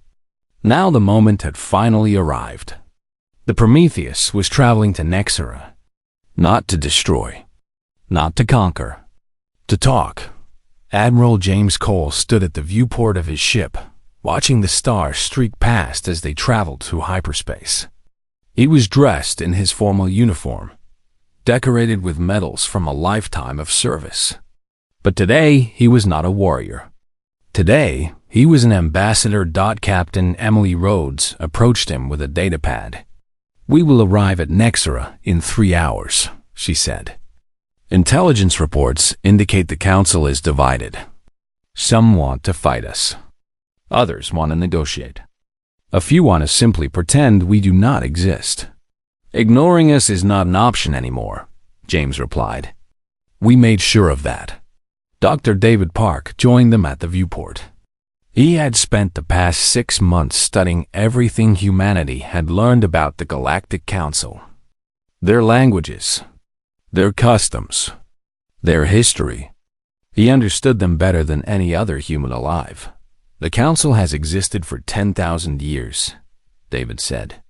Now the moment had finally arrived. The Prometheus was traveling to Nexera, not to destroy, not to conquer, to talk. Admiral James Cole stood at the viewport of his ship, watching the stars streak past as they traveled through hyperspace. He was dressed in his formal uniform, decorated with medals from a lifetime of service. But today, he was not a warrior. Today, he was an ambassador. Captain Emily Rhodes approached him with a datapad. "We will arrive at Nexera in 3 hours," she said. "Intelligence reports indicate the Council is divided. Some want to fight us. Others want to negotiate. A few want to simply pretend we do not exist. Ignoring us is not an option anymore," James replied. "We made sure of that." Dr. David Park joined them at the viewport. He had spent the past 6 months studying everything humanity had learned about the Galactic Council. Their languages, their customs, their history. He understood them better than any other human alive. "The Council has existed for 10,000 years, David said.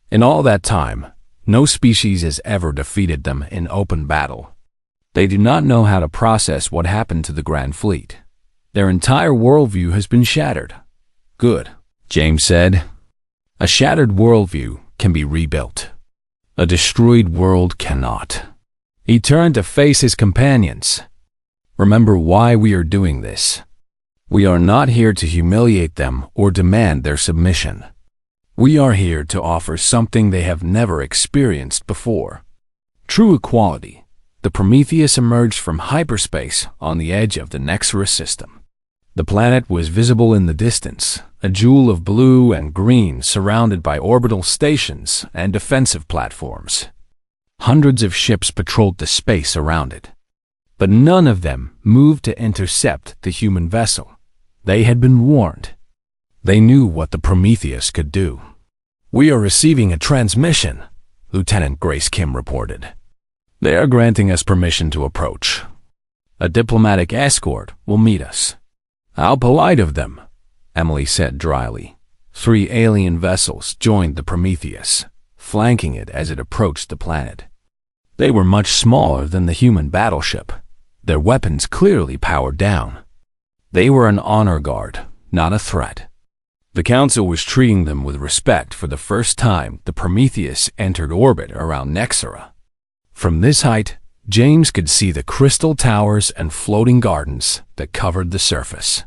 In all that time, no species has ever defeated them in open battle. They do not know how to process what happened to the Grand Fleet. Their entire worldview has been shattered." "Good," James said. "A shattered worldview can be rebuilt. A destroyed world cannot." He turned to face his companions. "Remember why we are doing this. We are not here to humiliate them or demand their submission. We are here to offer something they have never experienced before. True equality." The Prometheus emerged from hyperspace on the edge of the Nexera system. The planet was visible in the distance, a jewel of blue and green surrounded by orbital stations and defensive platforms. Hundreds of ships patrolled the space around it, but none of them moved to intercept the human vessel. They had been warned. They knew what the Prometheus could do. "We are receiving a transmission," Lieutenant Grace Kim reported. "They are granting us permission to approach. A diplomatic escort will meet us." "How polite of them," Emily said dryly. 3 alien vessels joined the Prometheus, flanking it as it approached the planet. They were much smaller than the human battleship, their weapons clearly powered down. They were an honor guard, not a threat. The Council was treating them with respect for the first time the Prometheus entered orbit around Nexera. From this height, James could see the crystal towers and floating gardens that covered the surface.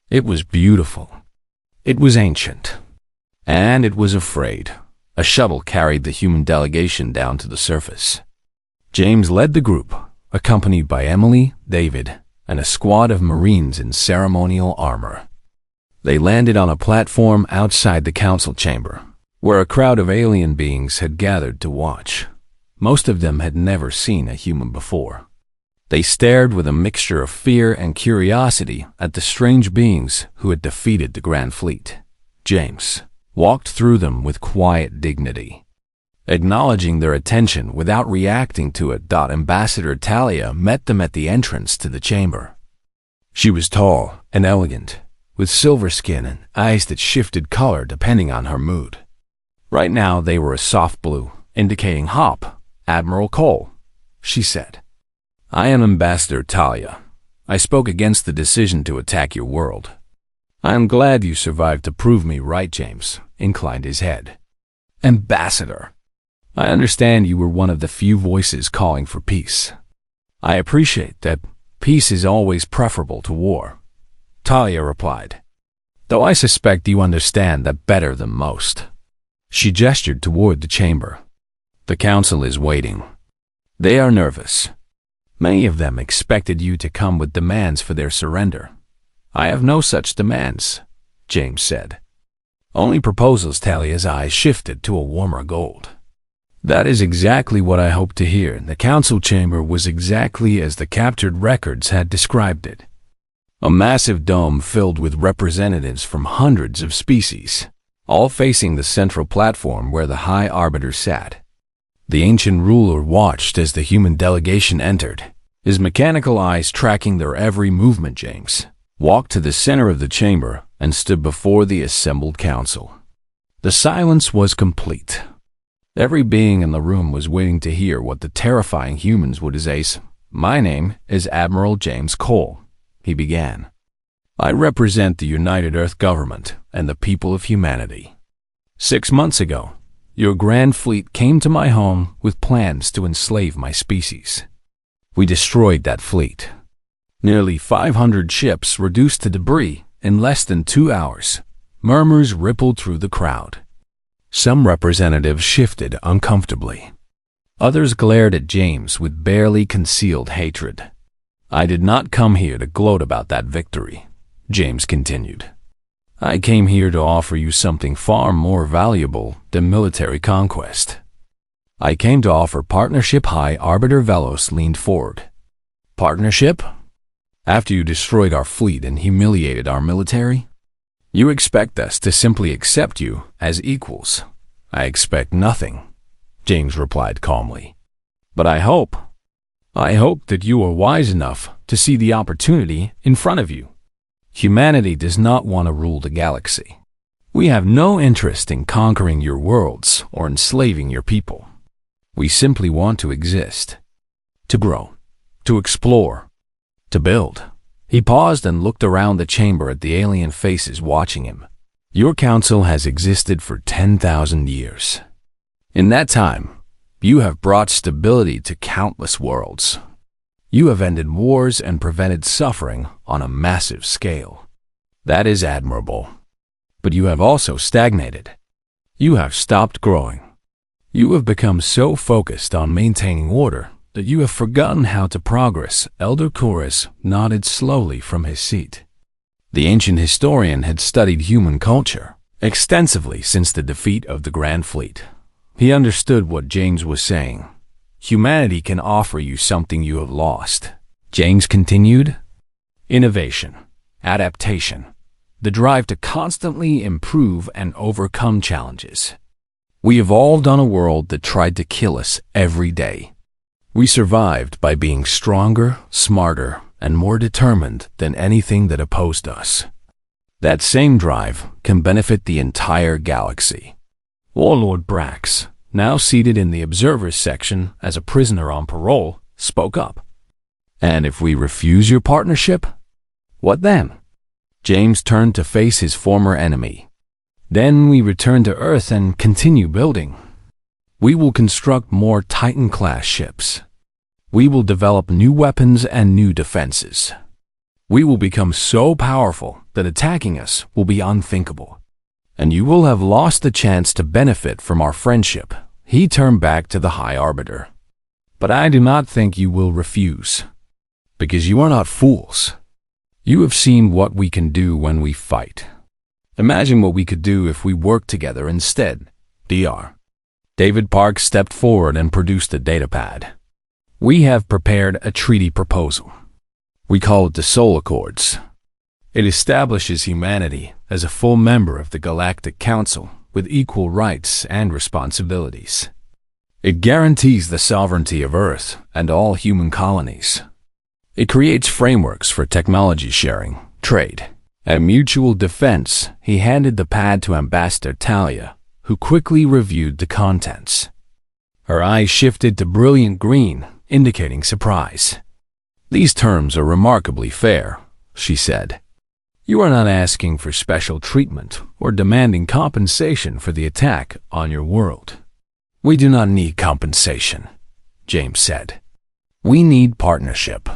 It was beautiful. It was ancient. And it was afraid. A shuttle carried the human delegation down to the surface. James led the group, accompanied by Emily, David, and a squad of Marines in ceremonial armor. They landed on a platform outside the Council chamber, where a crowd of alien beings had gathered to watch. Most of them had never seen a human before. They stared with a mixture of fear and curiosity at the strange beings who had defeated the Grand Fleet. James walked through them with quiet dignity, acknowledging their attention without reacting to it. Ambassador Talia met them at the entrance to the chamber. She was tall and elegant, with silver skin and eyes that shifted color depending on her mood. Right now they were a soft blue, indicating Hop, Admiral Cole. She said, "I am Ambassador Talia. I spoke against the decision to attack your world." "I am glad you survived to prove me right," James inclined his head. "Ambassador, I understand you were one of the few voices calling for peace. I appreciate that. Peace is always preferable to war," Talia replied, "though I suspect you understand that better than most." She gestured toward the chamber. "The council is waiting. They are nervous. Many of them expected you to come with demands for their surrender. I have no such demands," James said. "Only proposals." Talia's eyes shifted to a warmer gold. "That is exactly what I hoped to hear." The council chamber was exactly as the captured records had described it. A massive dome filled with representatives from hundreds of species, all facing the central platform where the High Arbiter sat. The ancient ruler watched as the human delegation entered, his mechanical eyes tracking their every movement. James walked to the center of the chamber and stood before the assembled council. The silence was complete. Every being in the room was waiting to hear what the terrifying humans would say. "My name is Admiral James Cole," he began. "I represent the United Earth government and the people of humanity. 6 months ago, your grand fleet came to my home with plans to enslave my species. We destroyed that fleet. Nearly 500 ships reduced to debris in less than 2 hours." Murmurs rippled through the crowd. Some representatives shifted uncomfortably. Others glared at James with barely concealed hatred. "I did not come here to gloat about that victory," James continued. "I came here to offer you something far more valuable than military conquest. I came to offer partnership." High Arbiter Velos leaned forward. "Partnership? After you destroyed our fleet and humiliated our military? You expect us to simply accept you as equals?" "I expect nothing," James replied calmly. "But I hope that you are wise enough to see the opportunity in front of you. Humanity does not want to rule the galaxy. We have no interest in conquering your worlds or enslaving your people. We simply want to exist, to grow, to explore, to build." He paused and looked around the chamber at the alien faces watching him. "Your council has existed for 10,000 years. In that time, you have brought stability to countless worlds. You have ended wars and prevented suffering on a massive scale. That is admirable. But you have also stagnated. You have stopped growing. You have become so focused on maintaining order that you have forgotten how to progress." Elder Chorus nodded slowly from his seat. The ancient historian had studied human culture extensively since the defeat of the Grand Fleet. He understood what James was saying. Humanity can offer you something you have lost. James continued, "Innovation, adaptation, the drive to constantly improve and overcome challenges. We evolved on a world that tried to kill us every day. We survived by being stronger, smarter, and more determined than anything that opposed us. That same drive can benefit the entire galaxy." Warlord Brax, now seated in the observers section as a prisoner on parole, spoke up. "And if we refuse your partnership, what then?" James turned to face his former enemy. "Then we return to Earth and continue building. We will construct more Titan-class ships. We will develop new weapons and new defenses. We will become so powerful that attacking us will be unthinkable. And you will have lost the chance to benefit from our friendship." He turned back to the High Arbiter. "But I do not think you will refuse, because you are not fools. You have seen what we can do when we fight. Imagine what we could do if we worked together instead." Dr. David Park stepped forward and produced a datapad. "We have prepared a treaty proposal. We call it the Soul Accords. It establishes humanity as a full member of the Galactic Council with equal rights and responsibilities. It guarantees the sovereignty of Earth and all human colonies. It creates frameworks for technology sharing, trade, and mutual defense." He handed the pad to Ambassador Talia, who quickly reviewed the contents. Her eyes shifted to brilliant green, indicating surprise. "These terms are remarkably fair," she said. "You are not asking for special treatment or demanding compensation for the attack on your world." "We do not need compensation," James said. "We need partnership.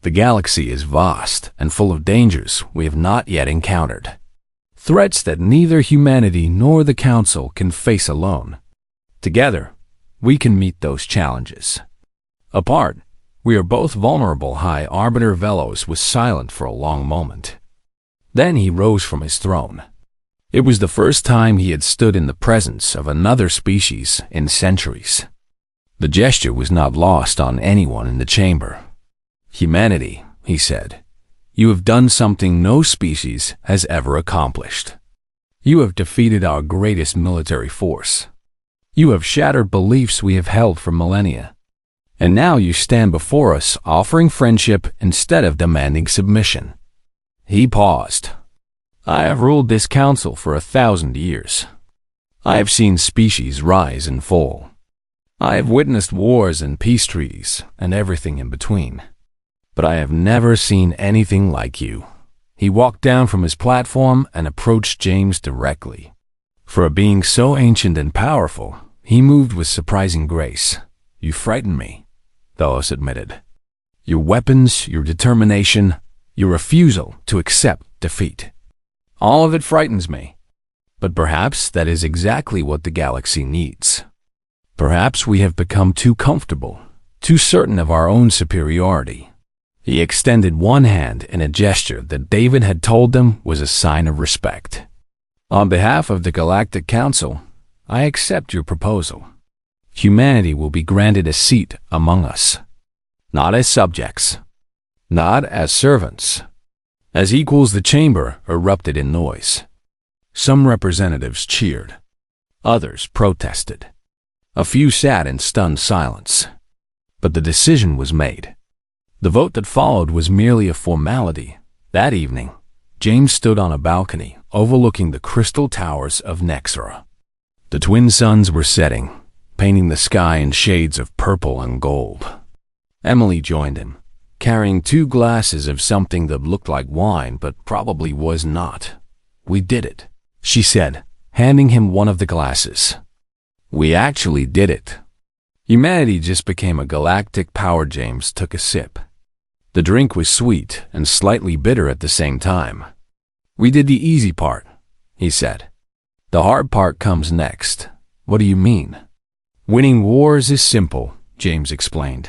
The galaxy is vast and full of dangers we have not yet encountered. Threats that neither humanity nor the Council can face alone. Together, we can meet those challenges. Apart, we are both vulnerable." High Arbiter Velos was silent for a long moment. Then he rose from his throne. It was the first time he had stood in the presence of another species in centuries. The gesture was not lost on anyone in the chamber. "Humanity," he said, "you have done something no species has ever accomplished. You have defeated our greatest military force. You have shattered beliefs we have held for millennia. And now you stand before us offering friendship instead of demanding submission." He paused. "I have ruled this council for 1,000 years. I have seen species rise and fall. I have witnessed wars and peace treaties and everything in between. But I have never seen anything like you." He walked down from his platform and approached James directly. For a being so ancient and powerful, he moved with surprising grace. "You frighten me," Velos admitted. "Your weapons, your determination, your refusal to accept defeat. All of it frightens me. But perhaps that is exactly what the galaxy needs. Perhaps we have become too comfortable, too certain of our own superiority." He extended one hand in a gesture that David had told them was a sign of respect. "On behalf of the Galactic Council, I accept your proposal. Humanity will be granted a seat among us. Not as subjects. Not as servants. As equals." The chamber erupted in noise. Some representatives cheered. Others protested. A few sat in stunned silence. But the decision was made. The vote that followed was merely a formality. That evening, James stood on a balcony overlooking the crystal towers of Nexra. The twin suns were setting, painting the sky in shades of purple and gold. Emily joined him, carrying 2 glasses of something that looked like wine but probably was not. "We did it," she said, handing him one of the glasses. "We actually did it. Humanity just became a galactic power." James took a sip. The drink was sweet and slightly bitter at the same time. "We did the easy part," he said. "The hard part comes next." "What do you mean?" "Winning wars is simple," James explained.